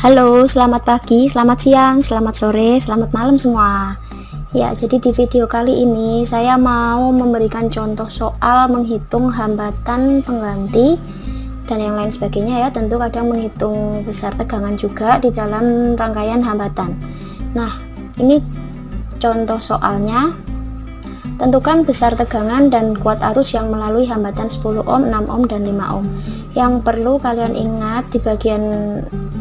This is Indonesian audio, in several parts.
Halo, selamat pagi, selamat siang, selamat sore, selamat malam semua. Ya, jadi di video kali ini saya mau memberikan contoh soal menghitung hambatan pengganti dan yang lain sebagainya ya. Tentu kadang menghitung besar tegangan juga di dalam rangkaian hambatan. Nah, ini contoh soalnya. Tentukan besar tegangan dan kuat arus yang melalui hambatan 10 ohm, 6 ohm, dan 5 ohm. Yang perlu kalian ingat di bagian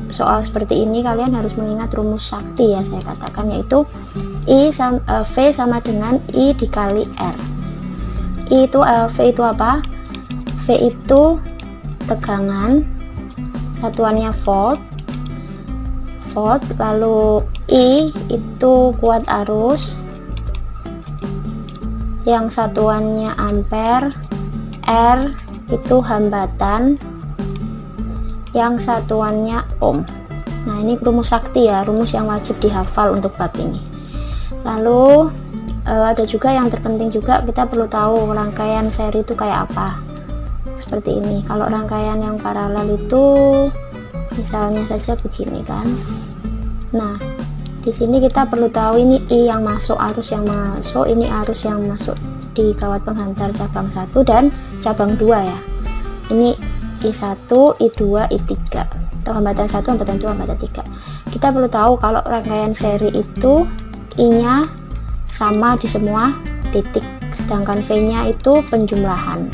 soal seperti ini, kalian harus mengingat rumus sakti ya, saya katakan, yaitu V sama dengan I dikali R. V itu apa? V itu tegangan, satuannya volt, lalu I itu kuat arus, yang satuannya ampere, R itu hambatan, yang satuannya ohm. Nah, ini rumus sakti ya, rumus yang wajib dihafal untuk bab ini. Lalu ada juga yang terpenting juga, kita perlu tahu rangkaian seri itu kayak apa. Seperti ini. Kalau rangkaian yang paralel itu misalnya saja begini kan. Nah, di sini kita perlu tahu ini I yang masuk, arus yang masuk, ini arus yang masuk di kawat penghantar cabang 1 dan cabang 2 ya. Ini I1, I2, I3 atau hambatan 1, hambatan 2, hambatan 3. Kita perlu tahu kalau rangkaian seri itu I-nya sama di semua titik, sedangkan V-nya itu penjumlahan.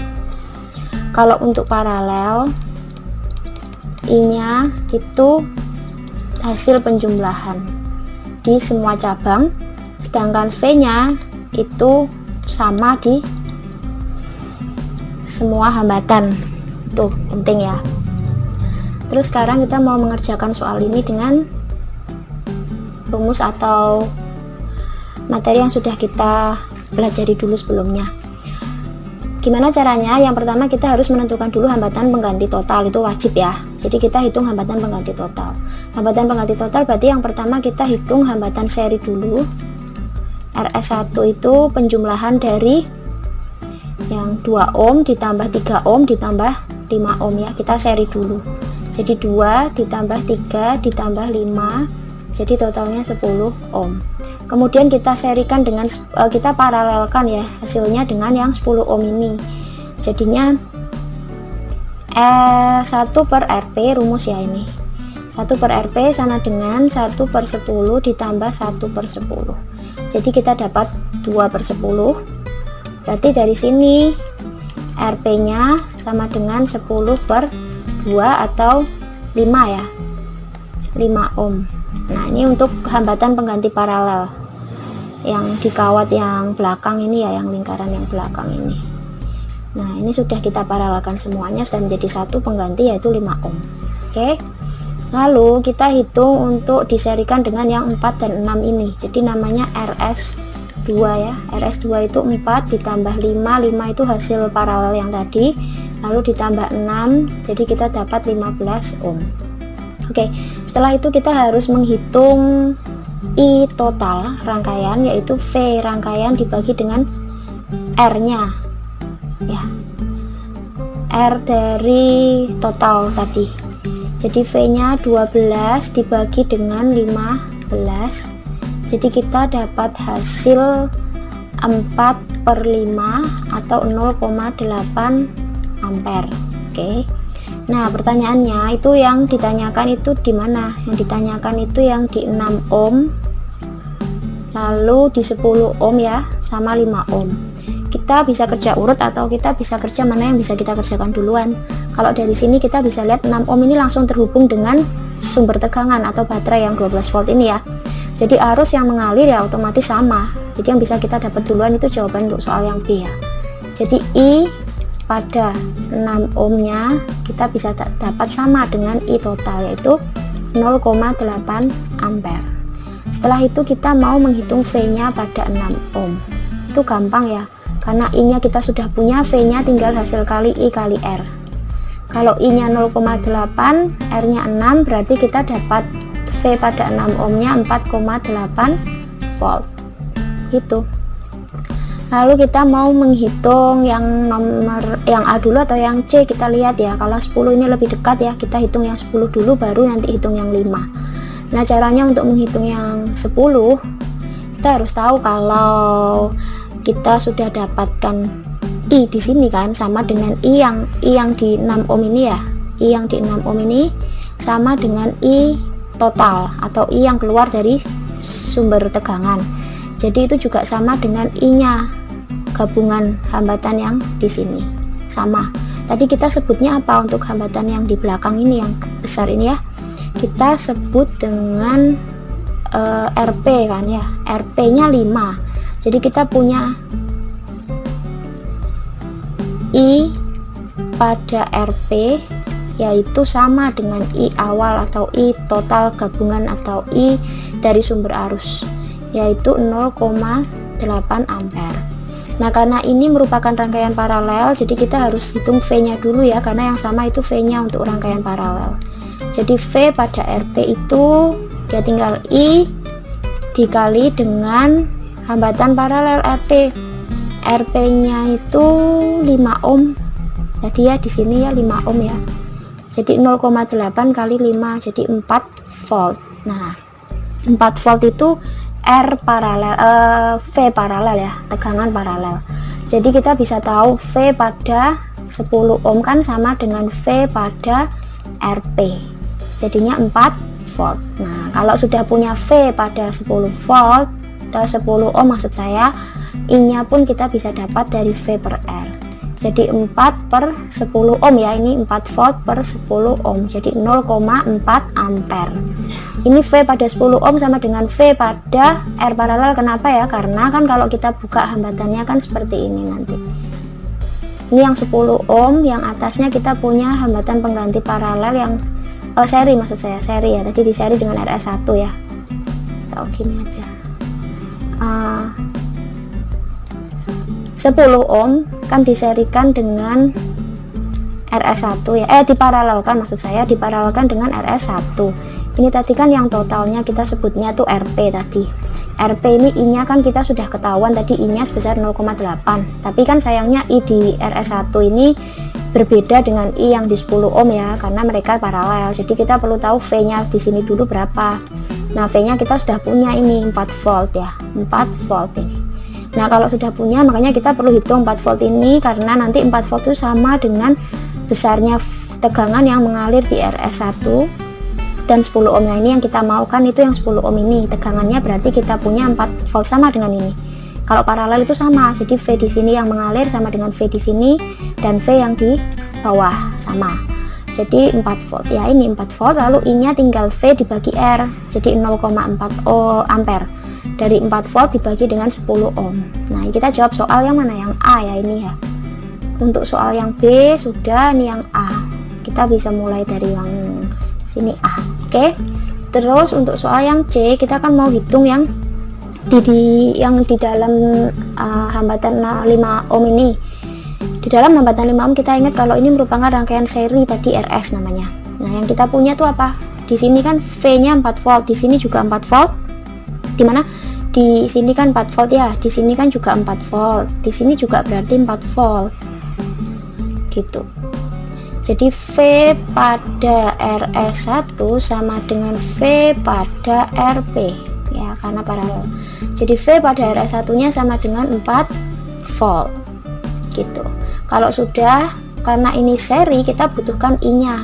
Kalau untuk paralel, I-nya itu hasil penjumlahan di semua cabang, sedangkan V-nya itu sama di semua hambatan. Tuh, penting ya. Terus sekarang kita mau mengerjakan soal ini dengan rumus atau materi yang sudah kita pelajari dulu sebelumnya. Gimana caranya? Yang pertama kita harus menentukan dulu hambatan pengganti total, itu wajib ya. Jadi kita hitung hambatan pengganti total. Hambatan pengganti total berarti yang pertama kita hitung hambatan seri dulu. RS1 itu penjumlahan dari yang 2 ohm ditambah 3 ohm ditambah 5 ohm ya. Kita seri dulu. Jadi 2 ditambah 3 ditambah 5, jadi totalnya 10 ohm. Kemudian kita serikan dengan kita paralelkan ya hasilnya dengan yang 10 ohm ini. Jadinya 1 per Rp, rumus ya ini. 1 per Rp sama dengan 1 per 10 ditambah 1 per 10. Jadi kita dapat 2 per 10. Berarti dari sini Rp nya sama dengan 10 per 2 atau 5 ya, 5 ohm. Nah, ini untuk hambatan pengganti paralel yang di kawat yang belakang ini ya, yang lingkaran yang belakang ini. Nah, ini sudah kita paralelkan semuanya, sudah menjadi satu pengganti yaitu 5 ohm. Oke. Lalu kita hitung untuk diserikan dengan yang 4 dan 6 ini. Jadi namanya RS2 ya. RS2 itu 4 ditambah 5, 5 itu hasil paralel yang tadi. Lalu ditambah 6, jadi kita dapat 15 ohm. Oke, setelah itu kita harus menghitung I total rangkaian, yaitu V rangkaian dibagi dengan R nya ya, R dari total tadi. Jadi V nya 12 dibagi dengan 15, jadi kita dapat hasil 4 per 5 atau 0,8 ampere. Oke. Nah, pertanyaannya itu yang ditanyakan itu di mana? Yang ditanyakan itu yang di 6 ohm, lalu di 10 ohm ya, sama 5 ohm. Kita bisa kerja urut atau kita bisa kerja mana yang bisa kita kerjakan duluan. Kalau dari sini kita bisa lihat 6 ohm ini langsung terhubung dengan sumber tegangan atau baterai yang 12 volt ini ya. Jadi arus yang mengalir ya otomatis sama. Jadi yang bisa kita dapat duluan itu jawaban untuk soal yang B ya. Jadi I pada 6 ohmnya kita bisa dapat sama dengan I total, yaitu 0,8 ampere. Setelah itu kita mau menghitung V nya pada 6 ohm. Itu gampang ya, karena I nya kita sudah punya, V nya tinggal hasil kali I kali R. Kalau I nya 0,8, R nya 6, berarti kita dapat V pada 6 ohmnya 4,8 volt gitu. Lalu kita mau menghitung yang nomor yang A dulu atau yang C, kita lihat ya. Kalau 10 ini lebih dekat ya, kita hitung yang 10 dulu baru nanti hitung yang 5. Nah, caranya untuk menghitung yang 10, kita harus tahu kalau kita sudah dapatkan I di sini kan sama dengan I yang di 6 ohm ini ya. I yang di 6 ohm ini sama dengan I total atau I yang keluar dari sumber tegangan. Jadi itu juga sama dengan I-nya, gabungan hambatan yang di sini sama. Tadi kita sebutnya apa untuk hambatan yang di belakang ini yang besar ini ya? Kita sebut dengan RP kan ya. RP-nya 5. Jadi kita punya I pada RP yaitu sama dengan I awal atau I total gabungan atau I dari sumber arus, yaitu 0,8 ampere. Nah, karena ini merupakan rangkaian paralel, jadi kita harus hitung V-nya dulu ya, karena yang sama itu V-nya untuk rangkaian paralel. Jadi V pada RP itu ya tinggal I dikali dengan hambatan paralel RP. RP-nya itu 5 ohm. Jadi ya di sini ya 5 ohm ya. Jadi 0,8 kali 5 jadi 4 volt. Nah, 4 volt itu R paralel, V paralel ya, tegangan paralel. Jadi kita bisa tahu V pada 10 ohm kan sama dengan V pada RP. Jadinya 4 volt. Nah, kalau sudah punya V pada 10 volt, 10 ohm maksud saya, I-nya pun kita bisa dapat dari V per R. Jadi 4 per 10 ohm ya, ini 4 volt per 10 ohm, jadi 0,4 ampere. Ini V pada 10 ohm sama dengan V pada R paralel. Kenapa ya? Karena kan kalau kita buka hambatannya kan seperti ini nanti. Ini yang 10 ohm, yang atasnya kita punya hambatan pengganti paralel yang seri, maksud saya seri ya, tadi di seri dengan RS1 ya. Tahu gini aja. 10 ohm kan diserikan dengan RS1 ya, diparalelkan maksud saya, diparalelkan dengan RS1. Ini tadi kan yang totalnya kita sebutnya tuh RP tadi. RP ini I-nya kan kita sudah ketahuan tadi, I-nya sebesar 0,8. Tapi kan sayangnya I di RS1 ini berbeda dengan I yang di 10 ohm ya, karena mereka paralel. Jadi kita perlu tahu V-nya di sini dulu berapa. Nah, V-nya kita sudah punya ini 4 volt ya, 4 volt ini. Nah, kalau sudah punya, makanya kita perlu hitung 4 volt ini, karena nanti 4 volt itu sama dengan besarnya tegangan yang mengalir di RS1 dan 10 ohm. Nah, ini yang kita maukan itu yang 10 ohm ini tegangannya, berarti kita punya 4 volt sama dengan ini. Kalau paralel itu sama, jadi V di sini yang mengalir sama dengan V di sini, dan V yang di bawah sama. Jadi 4 volt ya, ini 4 volt, lalu I-nya tinggal V dibagi R, jadi 0,4 ampere. Dari 4 volt dibagi dengan 10 ohm. Nah, kita jawab soal yang mana? Yang A ya ini ya. Untuk soal yang B sudah, nih yang A. Kita bisa mulai dari yang sini A. Oke. Terus untuk soal yang C, kita kan mau hitung yang di dalam hambatan 5 ohm ini. Di dalam hambatan 5 ohm kita ingat kalau ini merupakan rangkaian seri tadi, RS namanya. Nah, yang kita punya tuh apa? Di sini kan V-nya 4 volt, di sini juga 4 volt. Di mana? Di sini kan 4 volt ya, di sini kan juga 4 volt, di sini juga berarti 4 volt gitu. Jadi V pada RS1 sama dengan V pada RP ya, karena paralel. Jadi V pada RS1 nya sama dengan 4 volt gitu. Kalau sudah, karena ini seri, kita butuhkan I nya.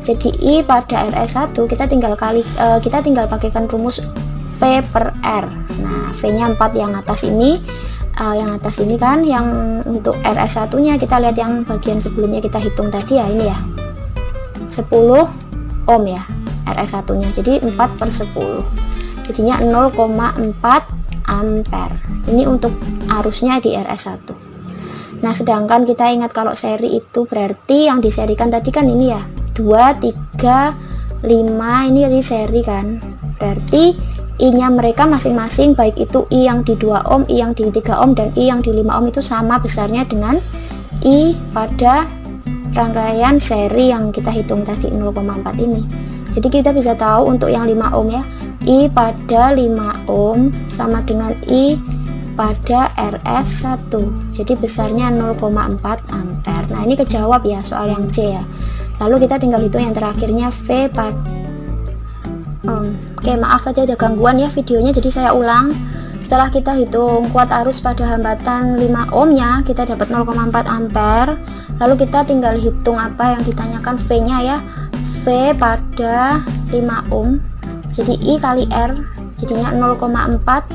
Jadi I pada RS1 kita tinggal pakaikan rumus V per R. Nah, V-nya 4 yang atas ini, kan yang untuk RS1 nya kita lihat yang bagian sebelumnya kita hitung tadi ya, ini ya 10 ohm ya RS1 nya, jadi 4 per 10 jadinya 0,4 ampere. Ini untuk arusnya di RS1. Nah, sedangkan kita ingat kalau seri itu berarti yang diserikan tadi kan ini ya 2, 3, 5, ini jadi seri kan, berarti I-nya mereka masing-masing, baik itu I yang di 2 ohm, I yang di 3 ohm, dan I yang di 5 ohm itu sama besarnya dengan I pada rangkaian seri yang kita hitung tadi 0,4 ini. Jadi kita bisa tahu untuk yang 5 ohm ya, I pada 5 ohm sama dengan I pada RS1, jadi besarnya 0,4 ampere. Nah ini kejawab ya soal yang C ya. Lalu kita tinggal hitung yang terakhirnya V pada Oke, maaf tadi ada gangguan ya videonya, jadi saya ulang. Setelah kita hitung kuat arus pada hambatan 5 ohm nya, kita dapat 0,4 ampere. Lalu kita tinggal hitung apa yang ditanyakan V nya ya, V pada 5 ohm, jadi I kali R, jadinya 0,4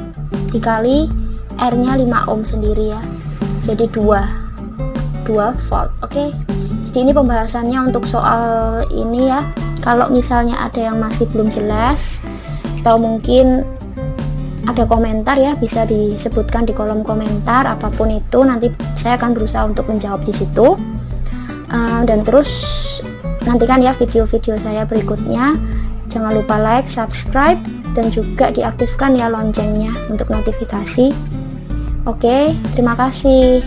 dikali R nya 5 ohm sendiri ya, jadi 2 volt. Oke, jadi ini pembahasannya untuk soal ini ya. Kalau misalnya ada yang masih belum jelas atau mungkin ada komentar ya, bisa disebutkan di kolom komentar apapun itu, nanti saya akan berusaha untuk menjawab di situ. Dan terus nantikan ya video-video saya berikutnya. Jangan lupa like, subscribe, dan juga diaktifkan ya loncengnya untuk notifikasi. Oke, terima kasih.